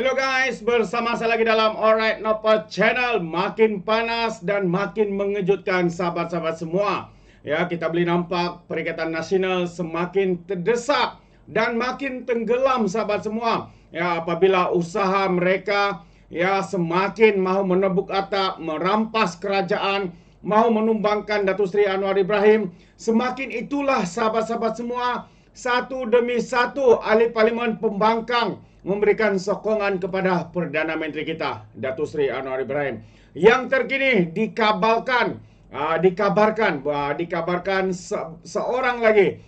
Hello guys, bersama saya lagi dalam Alright Nopal Channel. Makin panas dan makin mengejutkan sahabat-sahabat semua. Ya, kita boleh nampak Perikatan Nasional semakin terdesak dan makin tenggelam sahabat semua. Ya, apabila usaha mereka semakin mahu menebuk atap, merampas kerajaan, mahu menumbangkan Datuk Seri Anwar Ibrahim, semakin itulah sahabat-sahabat semua, satu demi satu ahli parlimen pembangkang memberikan sokongan kepada Perdana Menteri kita, Datuk Seri Anwar Ibrahim. Yang terkini dikabarkan seorang lagi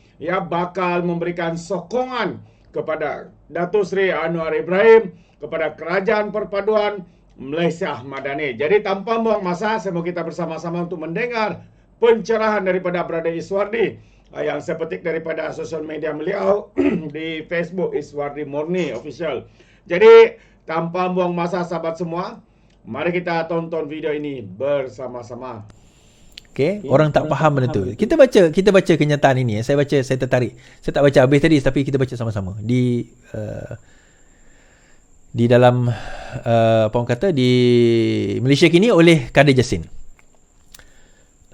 bakal memberikan sokongan kepada Datuk Seri Anwar Ibrahim, kepada Kerajaan Perpaduan Malaysia Madani. Jadi tanpa buang masa, saya mau kita bersama-sama untuk mendengar pencerahan daripada Brother Iswardi yang saya petik daripada sosial media beliau di Facebook, Iswardi Murni Official. Jadi tanpa buang masa sahabat semua, mari kita tonton video ini bersama-sama. Okay, orang tak faham benda tu. Kita baca kenyataan ini. Saya tertarik. Saya tak baca habis tadi, tapi kita baca sama-sama di dalam apa orang kata, di Malaysia kini oleh Kadir Jassin.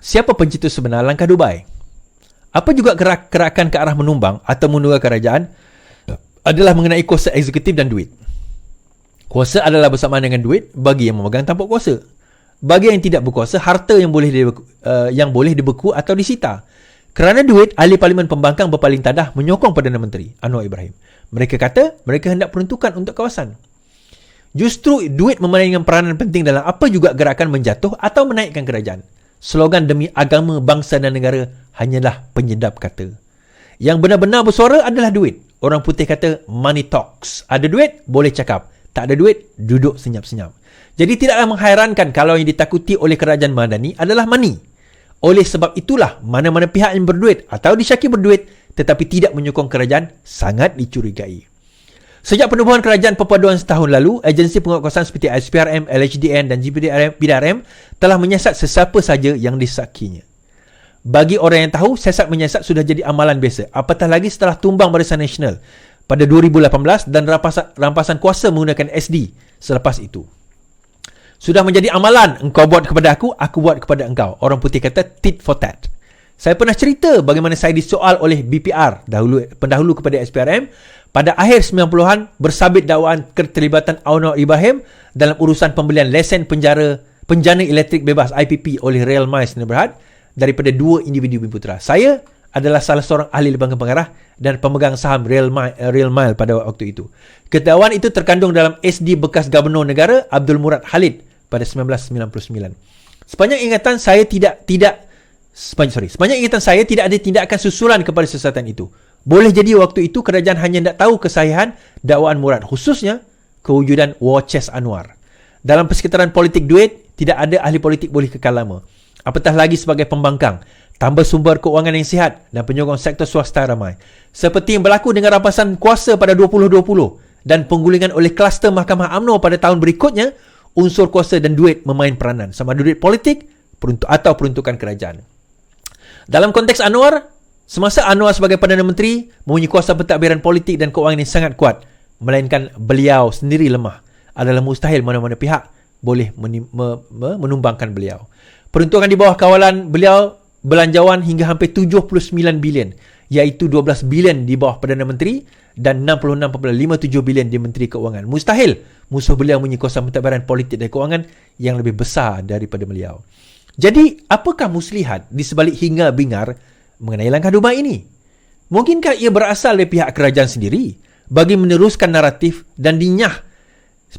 Siapa pencetus sebenar langkah Dubai? Apa juga gerakan ke arah menumbang atau menunggang kerajaan adalah mengenai kuasa eksekutif dan duit. Kuasa adalah bersamaan dengan duit bagi yang memegang tampuk kuasa. Bagi yang tidak berkuasa, harta yang boleh dibeku atau disita. Kerana duit, ahli parlimen pembangkang berpaling tadah menyokong Perdana Menteri Anwar Ibrahim. Mereka kata mereka hendak peruntukan untuk kawasan. Justru duit memainkan peranan penting dalam apa juga gerakan menjatuh atau menaikkan kerajaan. Slogan demi agama, bangsa dan negara hanyalah penyedap kata. Yang benar-benar bersuara adalah duit. Orang putih kata money talks. Ada duit, boleh cakap. Tak ada duit, duduk senyap-senyap. Jadi tidaklah menghairankan kalau yang ditakuti oleh kerajaan Madani adalah money. Oleh sebab itulah mana-mana pihak yang berduit atau disyaki berduit tetapi tidak menyokong kerajaan sangat dicurigai. Sejak penubuhan kerajaan perpaduan setahun lalu, agensi penguatkuasaan seperti SPRM, LHDN dan GPDRM telah menyiasat sesiapa saja yang disakinya. Bagi orang yang tahu, siasat menyiasat sudah jadi amalan biasa. Apatah lagi setelah tumbang Barisan Nasional pada 2018 dan rampasan kuasa menggunakan SD selepas itu. Sudah menjadi amalan, engkau buat kepada aku buat kepada engkau. Orang putih kata tit for tat. Saya pernah cerita bagaimana saya disoal oleh BPR pendahulu kepada SPRM pada akhir 90-an bersabit dakwaan keterlibatan Anwar Ibrahim dalam urusan pembelian lesen penjana elektrik bebas IPP oleh Rail Miles Sdn Bhd daripada dua individu Bumiputera. Saya adalah salah seorang ahli lembaga pengarah dan pemegang saham Rail Mile pada waktu itu. Dakwaan itu terkandung dalam SD bekas Gubernur Negara Abdul Murad Khalid pada 1999. Sepanjang ingatan saya tidak ada tindakan susulan kepada siasatan itu. Boleh jadi waktu itu kerajaan hanya tidak tahu kesahihan dakwaan Murad, khususnya kewujudan war chest Anwar. Dalam persekitaran politik duit, tidak ada ahli politik boleh kekal lama. Apatah lagi sebagai pembangkang, tambah sumber keuangan yang sihat dan penyokong sektor swasta ramai. Seperti yang berlaku dengan rampasan kuasa pada 2020 dan penggulingan oleh kluster Mahkamah UMNO pada tahun berikutnya, unsur kuasa dan duit memain peranan, sama ada duit politik atau peruntukan kerajaan. Dalam konteks Anwar, semasa Anwar sebagai Perdana Menteri mempunyai kuasa pentadbiran politik dan keuangan yang sangat kuat, melainkan beliau sendiri lemah, adalah mustahil mana-mana pihak boleh menumbangkan beliau. Peruntukan di bawah kawalan beliau belanjawan hingga hampir 79 bilion, iaitu 12 bilion di bawah Perdana Menteri dan 66.57 bilion di Menteri Keuangan. Mustahil musuh beliau mempunyai kuasa pentadbiran politik dan keuangan yang lebih besar daripada beliau. Jadi, apakah muslihat di sebalik hingar bingar mengenai langkah Dubai ini? Mungkinkah ia berasal dari pihak kerajaan sendiri bagi meneruskan naratif dan dinyah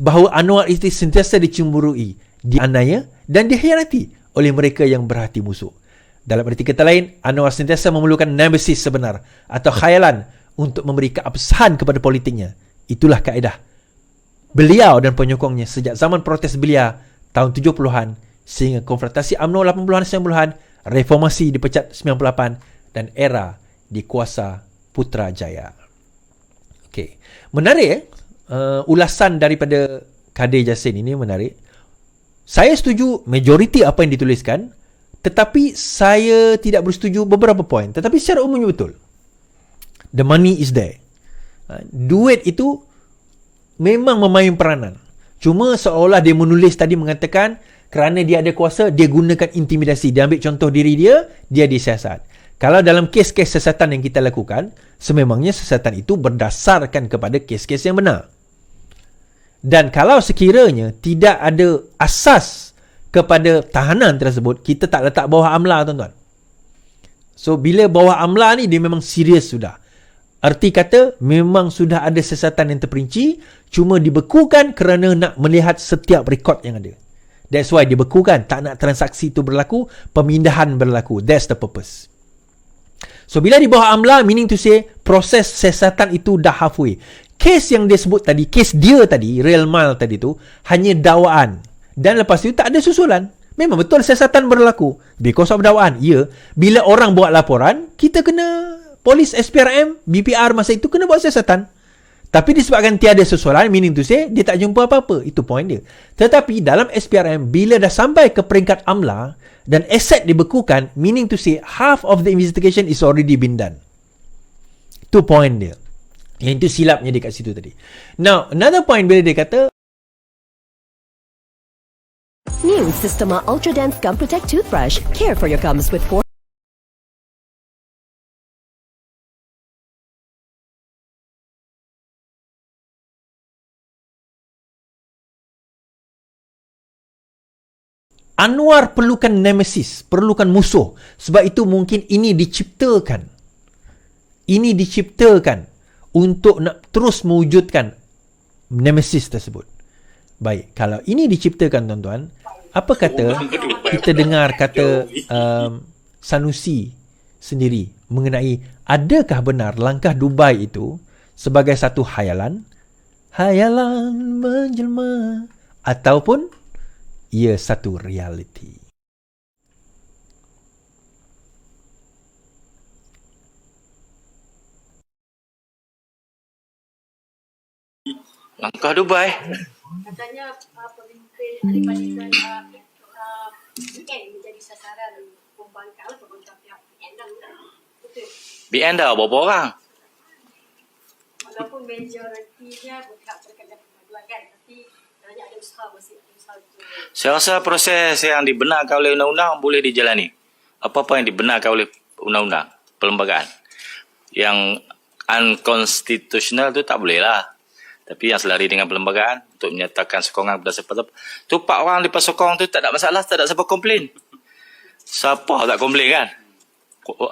bahawa Anwar itu sentiasa dicemburui, dianiaya dan dikhianati oleh mereka yang berhati musuh. Dalam arti kata lain, Anwar sentiasa memerlukan nemesis sebenar atau khayalan untuk memberi keabsahan kepada politiknya. Itulah kaedah beliau dan penyokongnya sejak zaman protes belia tahun 70-an sehingga konfrontasi UMNO 80-an 90-an, reformasi dipecat 98 dan era di kuasa Putrajaya. Okey. Menarik ulasan daripada Kadir Jassin ini menarik. Saya setuju majoriti apa yang dituliskan, tetapi saya tidak bersetuju beberapa poin. Tetapi secara umumnya betul. The money is there. Duit itu memang memain peranan. Cuma seolah dia menulis tadi mengatakan kerana dia ada kuasa, dia gunakan intimidasi. Dia ambil contoh diri dia, dia disiasat. Kalau dalam kes-kes sesatan yang kita lakukan, sememangnya sesatan itu berdasarkan kepada kes-kes yang benar. Dan kalau sekiranya tidak ada asas kepada tahanan tersebut, kita tak letak bawah amla, tuan-tuan. So, bila bawah amla ni, dia memang serius sudah. Arti kata, memang sudah ada sesatan yang terperinci, cuma dibekukan kerana nak melihat setiap rekod yang ada. That's why dibekukan, tak nak transaksi itu berlaku, pemindahan berlaku. That's the purpose. So, bila di bawah amla, meaning to say, proses sesatan itu dah halfway. Kes yang dia sebut tadi, kes dia tadi, Real Mile tadi tu, hanya dakwaan. Dan lepas itu tak ada susulan. Memang betul siasatan berlaku. Because of dakwaan. Ya, bila orang buat laporan, kita kena, polis SPRM, BPR masa itu kena buat siasatan. Tapi disebabkan tiada susulan, meaning to say, dia tak jumpa apa-apa. Itu point dia. Tetapi dalam SPRM, bila dah sampai ke peringkat amla, dan aset dibekukan, meaning to say, half of the investigation is already been done. Itu point dia. Yang itu silapnya dia kat situ tadi. Now, another point bila dia kata, New Systema Ultra Dense Gum Protect Toothbrush. Care for your gums with 4 Anwar perlukan nemesis, perlukan musuh. Sebab itu mungkin ini diciptakan. Ini diciptakan untuk nak terus mewujudkan nemesis tersebut. Baik, kalau ini diciptakan, tuan-tuan, apa kata kita dengar kata Sanusi sendiri mengenai adakah benar langkah Dubai itu sebagai satu hayalan menjelma, ataupun ia satu realiti. Langkah Dubai. Katanya pemimpin Al-Bani dan UN menjadi sasaran pembangkang pihak PN dah. Betul. BN dah berapa orang? Walaupun majoritinya berkait dengan perpaduan kan, tapi katanya ada usaha, masih ada usaha untuk. Saya rasa proses yang dibenarkan oleh undang-undang boleh dijalani. Apa-apa yang dibenarkan oleh undang-undang, perlembagaan. Yang unconstitutional tu tak boleh lah. Tapi yang selari dengan perlembagaan untuk menyatakan sokongan berdasar pada tu 4 orang lepas sokong tu tak ada masalah, tak ada siapa komplain. Siapa tak komplain kan?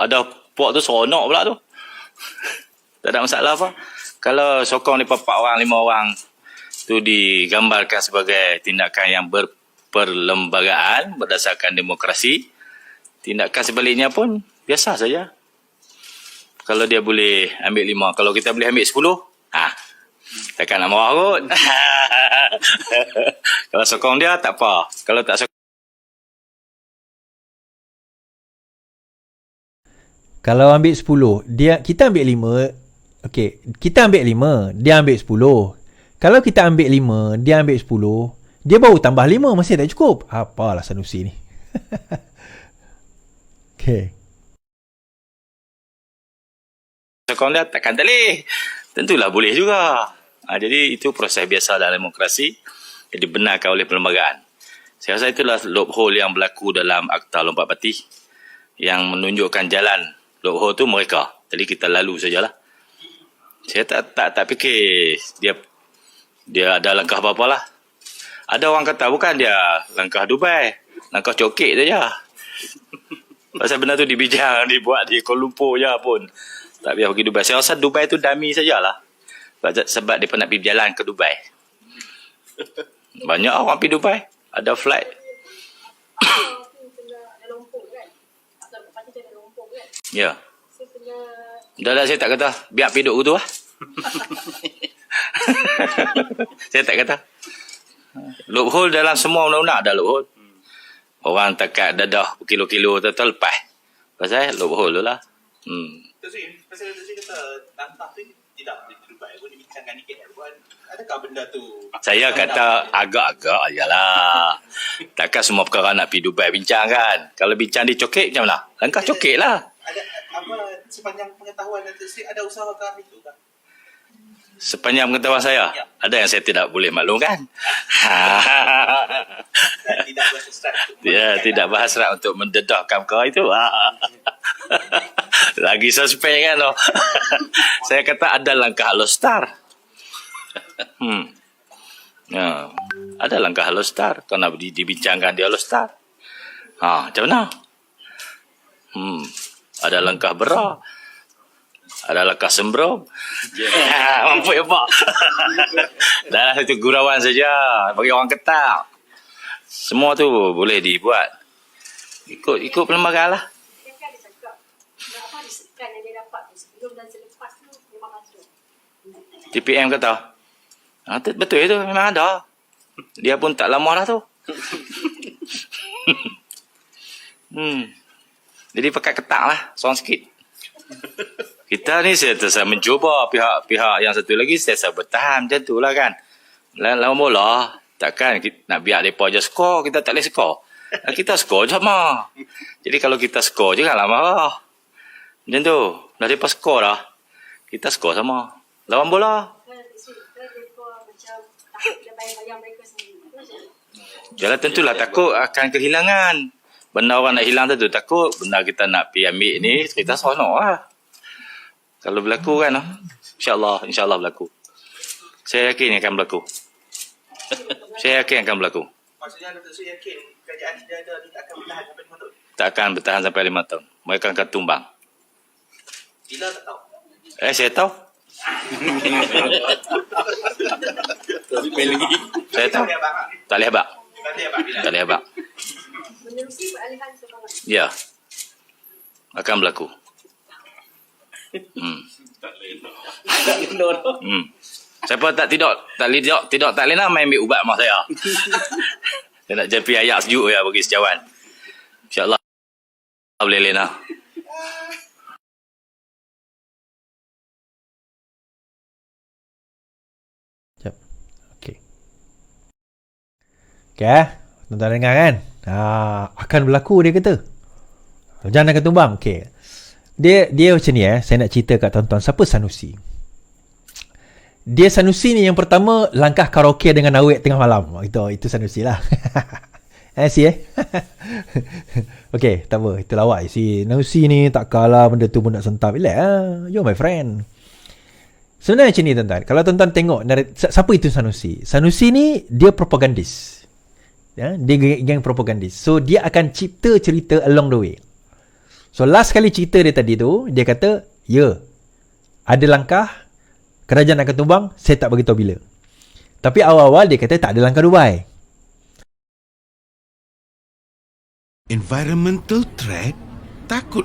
Ada puak tu seronok pula tu. Tak ada masalah apa. Kalau sokong lepas 4 orang, 5 orang tu digambarkan sebagai tindakan yang berperlembagaan berdasarkan demokrasi, tindakan sebaliknya pun biasa saja. Kalau dia boleh ambil 5, kalau kita boleh ambil 10, takkan nak marah kot. Kalau sokong dia, tak apa. Kalau tak sokong, kalau ambil 10, kita ambil 5. Okey, kita ambil 5, dia ambil 10. Kalau kita ambil 5, dia ambil 10, dia baru tambah 5, masih tak cukup. Apalah Sanusi ni. Okey. sokong dia, takkan tak boleh. Tentulah boleh juga. Jadi itu proses biasa dalam demokrasi yang dibenarkan oleh perlembagaan. Saya rasa itulah loophole yang berlaku dalam Akta Lompat Parti yang menunjukkan jalan. Loophole tu mereka. Jadi kita lalu sajalah. Saya tak fikir dia ada langkah apa-apa lah. Ada orang kata bukan dia langkah Dubai, langkah cokek saja. Pasal benda tu dibijang, dibuat di Kuala Lumpur je pun. Tak payah pergi Dubai. Saya rasa Dubai tu dummy sajalah. Sebab dia pernah pergi berjalan ke Dubai. Banyak orang pergi Dubai. Ada flight. Ya. Dah saya tak kata. Biar pergi duduk tu lah. Saya tak kata. Loophole dalam semua undang-undang ada loophole. Orang takat dadah berkilo-kilo lepas. Pasal loophole tu lah. Pasal saya kata langkah tu tidak di Dubai pun dibincangkan di KL pun. Adakah benda tu? Saya kata agak-agak ajalah. Takkan semua perkara nak pergi Dubai bincang kan. Kalau bincang di cokek macam mana? Langkah cokek lah. Ada apa sepanjang pengetahuan ada usaha ke itu kan? Sepanjang pengetahuan saya, ada yang saya tidak boleh maklumkan. Tidak berhasrat untuk Tidak berhasrat untuk mendedahkan kau itu. Lagi suspek kan. Saya kata ada langkah Alostar. Ada langkah Alostar. Kau nak dibincangkan di Alostar. Macam mana? Ada langkah Bera. Ada langkah Sembrom. Mampu ya Pak. Dah itu gurauan saja. Bagi orang Ketak. Semua tu boleh dibuat. Ikut perlembagaan lah. Dia kan dia cakap, apa disekan yang dia dapat tu sebelum dan selepas tu memang ada. TPM kata. Betul itu, memang ada. Dia pun tak lama dah tu. Jadi pakai ketak lah, seorang sikit. Kita ni saya mencuba, pihak yang satu lagi saya bertahan macam tu lah kan. Lawan bola, takkan kita nak biar mereka je skor, kita tak boleh skor. Kita skor je sama. Jadi kalau kita skor je kan lama. Macam tu, dah mereka skor dah. Kita skor sama. Lawan bola. Kan mereka macam takut dia bayang-bayang mereka sendiri. Jalan tentulah takut akan kehilangan. Benda orang nak hilang tu takut. Benda kita nak pergi ambil ni, kita seronok lah. Kalau berlaku kan, insyaAllah berlaku. Saya yakin akan berlaku. Saya yakin akan berlaku. Maksudnya Datuk Seri yakin kerajaan tidak ada ni tak akan bertahan sampai 5 tahun. Tak akan bertahan sampai 5 tahun. Mereka akan tumbang. Bila tak tahu. Saya tahu. Saya tahu. Tak boleh habak. Tak boleh habak. Menerusi peralihan sumbangan. Ya. Akan berlaku. Siapa tak boleh nak main ambil ubat mak saya. Saya nak jepi ayak sejuk ya bagi sejauhan. InsyaAllah boleh lena. Sekejap. Okey. Okey, tuan-tuan dengar kan? Akan berlaku dia kata. Jangan akan tumbang. Okey. Dia macam ni saya nak cerita kat tuan-tuan. Siapa Sanusi? Dia Sanusi ni yang pertama langkah karaoke dengan awet tengah malam. Itu Sanusi lah. Okey, tak apa. Itu lawak. Si Sanusi ni tak kalah benda tu pun nak sentap. Relax you're my friend. Sebenarnya macam ni tuan-tuan. Kalau tuan-tuan tengok siapa itu Sanusi? Sanusi ni dia propagandis. Dia geng propagandis. So dia akan cipta cerita along the way. So last kali cerita dia tadi tu, dia kata, ada langkah, kerajaan akan tumbang, saya tak beritahu bila. Tapi awal-awal dia kata tak ada langkah Dubai. Environmental threat? Takut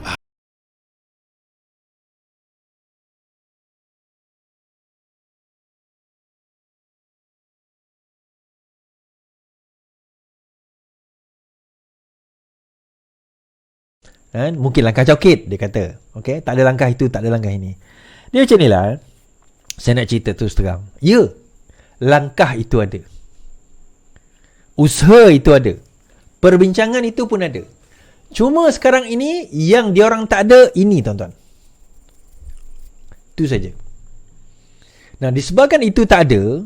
Mungkin langkah cokit, dia kata. Okay? Tak ada langkah itu, tak ada langkah ini. Dia macam ni lah. Saya nak cerita terus terang. Langkah itu ada. Usaha itu ada. Perbincangan itu pun ada. Cuma sekarang ini, yang diorang tak ada, ini tuan-tuan. Itu saja. Nah, disebabkan itu tak ada,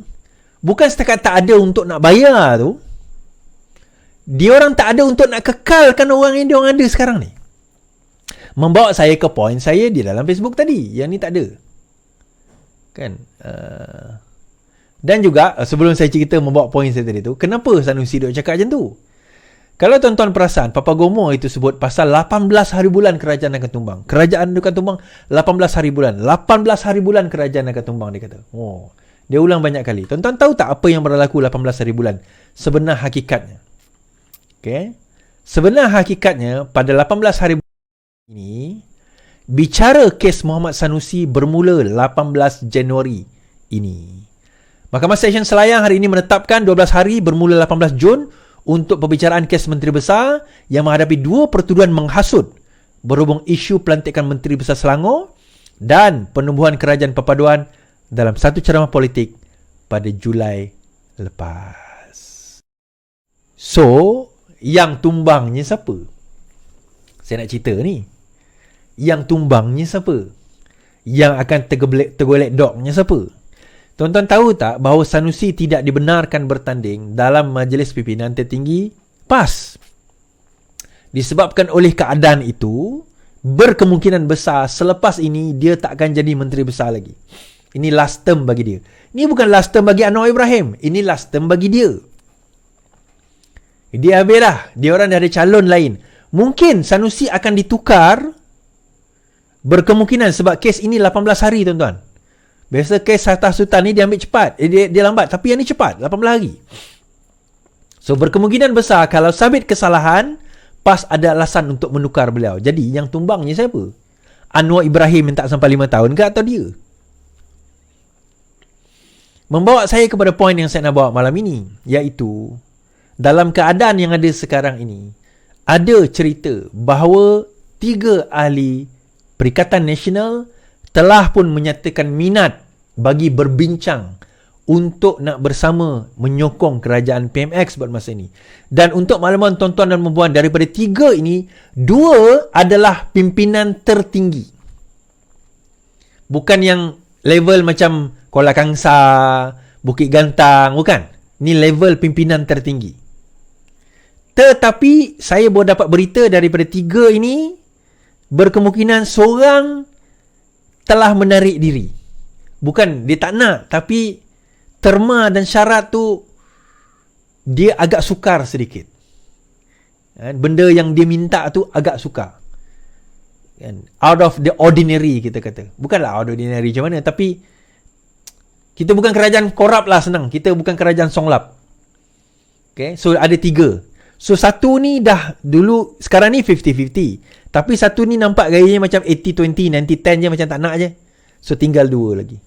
bukan setakat tak ada untuk nak bayar tu, diorang tak ada untuk nak kekalkan orang yang diorang ada sekarang ni. Membawa saya ke poin saya di dalam Facebook tadi. Yang ni tak ada. Kan? Dan juga, sebelum saya cerita membawa poin saya tadi tu, kenapa Sanusi duk cakap macam tu? Kalau tuan-tuan perasan, Papa Gomo itu sebut pasal 18 hari bulan kerajaan akan tumbang. Kerajaan akan tumbang 18 hari bulan. 18 hari bulan kerajaan akan tumbang, dia kata. Dia ulang banyak kali. Tuan-tuan tahu tak apa yang berlaku 18 hari bulan? Sebenar hakikatnya. Okay? Sebenar hakikatnya, pada 18 hari ini, bicara kes Muhammad Sanusi bermula 18 Januari ini. Mahkamah Session Selayang hari ini menetapkan 12 hari bermula 18 Jun untuk pembicaraan kes Menteri Besar yang menghadapi 2 pertuduhan menghasut berhubung isu pelantikan Menteri Besar Selangor dan penubuhan kerajaan perpaduan dalam satu ceramah politik pada Julai lepas. So, yang tumbangnya siapa? Saya nak cerita ni. Yang tumbangnya siapa? Yang akan tergolek dognya siapa? Tuan-tuan tahu tak bahawa Sanusi tidak dibenarkan bertanding dalam majlis pimpinan tertinggi PAS? Disebabkan oleh keadaan itu, berkemungkinan besar selepas ini dia tak akan jadi menteri besar lagi. Ini last term bagi dia. Ini bukan last term bagi Anwar Ibrahim. Ini last term bagi dia. Dia habis dah. Dia orang dah ada calon lain. Mungkin Sanusi akan ditukar, berkemungkinan sebab kes ini 18 hari tuan-tuan. Biasa kes Hatta Sultan ni dia ambil cepat. Dia lambat. Tapi yang ni cepat. 18 hari. So berkemungkinan besar kalau sabit kesalahan, PAS ada alasan untuk menukar beliau. Jadi yang tumbangnya siapa? Anwar Ibrahim minta sampai 5 tahun ke atau dia? Membawa saya kepada poin yang saya nak bawa malam ini. Iaitu, dalam keadaan yang ada sekarang ini, ada cerita bahawa 3 ahli Perikatan Nasional telah pun menyatakan minat bagi berbincang untuk nak bersama menyokong kerajaan PMX buat masa ini. Dan untuk makluman tuan-tuan dan puan-puan, daripada 3 ini, 2 adalah pimpinan tertinggi. Bukan yang level macam Kuala Kangsar, Bukit Gantang, bukan. Ini level pimpinan tertinggi. Tetapi saya baru dapat berita daripada 3 ini, berkemungkinan seorang telah menarik diri. Bukan dia tak nak, tapi terma dan syarat tu dia agak sukar sedikit. Benda yang dia minta tu agak sukar. Out of the ordinary kita kata. Bukanlah out of the ordinary macam mana, tapi kita bukan kerajaan korup lah, senang. Kita bukan kerajaan songlap. Okay, so ada 3. So satu ni dah dulu, sekarang ni 50-50. Tapi satu ni nampak gayanya macam 80-20, 90-10 je, macam tak nak je. So tinggal 2 lagi.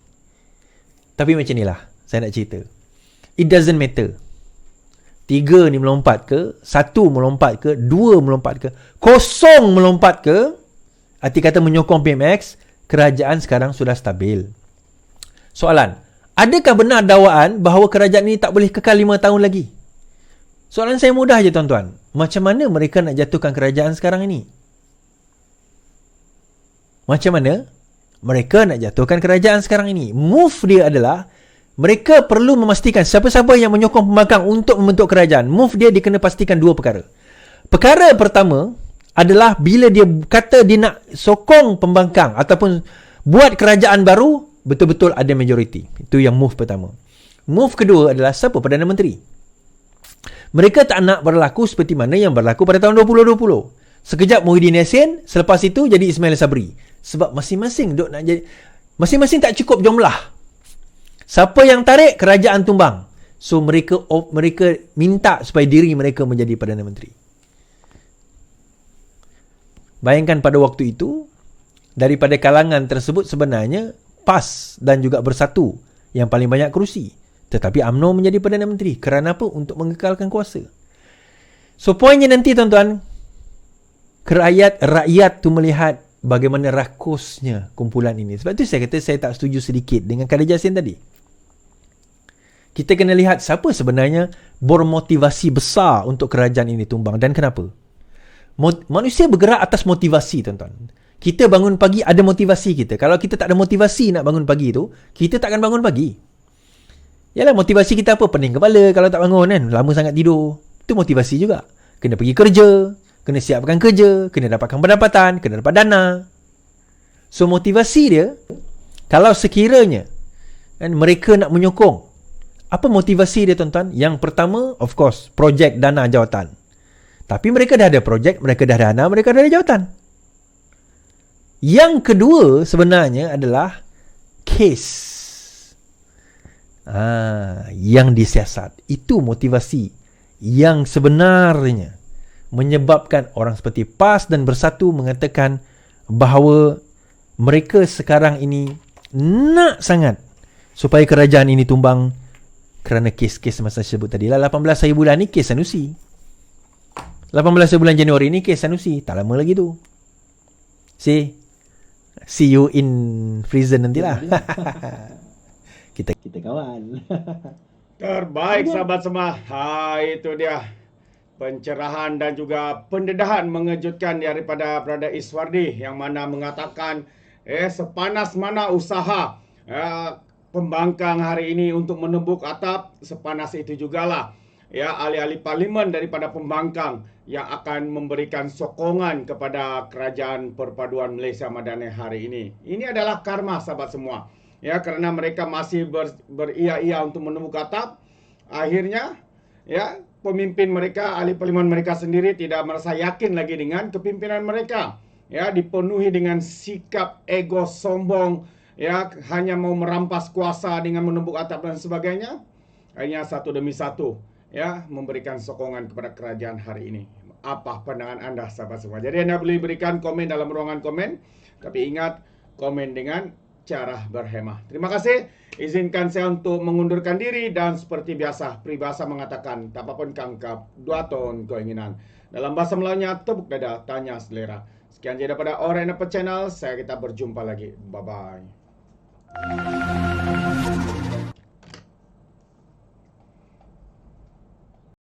Tapi macam ni lah saya nak cerita. It doesn't matter. 3 ni melompat ke, 1 melompat ke, 2 melompat ke, 0 melompat ke, arti kata menyokong PMX, kerajaan sekarang sudah stabil. Soalan, adakah benar dakwaan bahawa kerajaan ini tak boleh kekal 5 tahun lagi? Soalan saya mudah je tuan-tuan. Macam mana mereka nak jatuhkan kerajaan sekarang ini? Macam mana mereka nak jatuhkan kerajaan sekarang ini? Move dia adalah, mereka perlu memastikan siapa-siapa yang menyokong pembangkang untuk membentuk kerajaan. Move dia kena pastikan 2 perkara. Perkara pertama adalah bila dia kata dia nak sokong pembangkang ataupun buat kerajaan baru, betul-betul ada majoriti. Itu yang move pertama. Move kedua adalah siapa? Perdana Menteri. Mereka tak nak berlaku seperti mana yang berlaku pada tahun 2020. Sekejap Muhyiddin Yassin, selepas itu jadi Ismail Sabri. Sebab masing-masing duk nak jadi, masing-masing tak cukup jumlah. Siapa yang tarik, kerajaan tumbang. So mereka minta supaya diri mereka menjadi Perdana Menteri. Bayangkan pada waktu itu, daripada kalangan tersebut sebenarnya PAS dan juga Bersatu yang paling banyak kerusi. Tetapi UMNO menjadi Perdana Menteri. Kerana apa? Untuk mengekalkan kuasa. So poinnya nanti tuan-tuan, rakyat tu melihat bagaimana rakusnya kumpulan ini. Sebab tu saya kata saya tak setuju sedikit dengan Khadir Jassin tadi. Kita kena lihat siapa sebenarnya bermotivasi besar untuk kerajaan ini tumbang dan kenapa. Manusia bergerak atas motivasi tuan-tuan. Kita bangun pagi ada motivasi kita. Kalau kita tak ada motivasi nak bangun pagi tu, kita tak akan bangun pagi. Yalah, motivasi kita apa? Pening kepala kalau tak bangun kan. Lama sangat tidur. Itu motivasi juga. Kena pergi kerja, kena siapkan kerja, kena dapatkan pendapatan, kena dapat dana. So motivasi dia, kalau sekiranya kan, mereka nak menyokong, apa motivasi dia tuan-tuan? Yang pertama, of course, projek dana jawatan. Tapi mereka dah ada projek, mereka dah ada dana, mereka dah ada jawatan. Yang kedua sebenarnya adalah kes. Yang disiasat. Itu motivasi yang sebenarnya menyebabkan orang seperti PAS dan Bersatu mengatakan bahawa mereka sekarang ini nak sangat supaya kerajaan ini tumbang kerana kes-kes masa saya sebut tadi lah. 18 hari bulan ni kes Sanusi. 18 hari bulan Januari ni kes Sanusi. Tak lama lagi tu. See you in prison nantilah. kita kawan. Terbaik sahabat semua. Itu dia pencerahan dan juga pendedahan mengejutkan daripada Brother Iswardi yang mana mengatakan sepanas mana usaha pembangkang hari ini untuk menembuk atap, sepanas itu jugalah ya ahli-ahli parlimen daripada pembangkang yang akan memberikan sokongan kepada Kerajaan Perpaduan Malaysia Madani hari ini. Ini adalah karma, sahabat semua. Ya, kerana mereka masih beria-ia untuk menembuk atap, akhirnya ya pemimpin mereka, ahli parlimen mereka sendiri tidak merasa yakin lagi dengan kepimpinan mereka. Ya, dipenuhi dengan sikap ego sombong, ya, hanya mau merampas kuasa dengan menembuk atap dan sebagainya. Hanya satu demi satu ya memberikan sokongan kepada kerajaan hari ini. Apa pandangan anda, sahabat semua? Jadi anda boleh berikan komen dalam ruangan komen, tapi ingat, komen dengan cara berhemah. Terima kasih. Izinkan saya untuk mengundurkan diri, dan seperti biasa peribahasa mengatakan tak apapun kangkap 2 ton keinginan. Dalam bahasa Melayunya, tepuk dada, tanya selera. Sekian je daripada Alright Napa Channel. Kita berjumpa lagi. Bye-bye.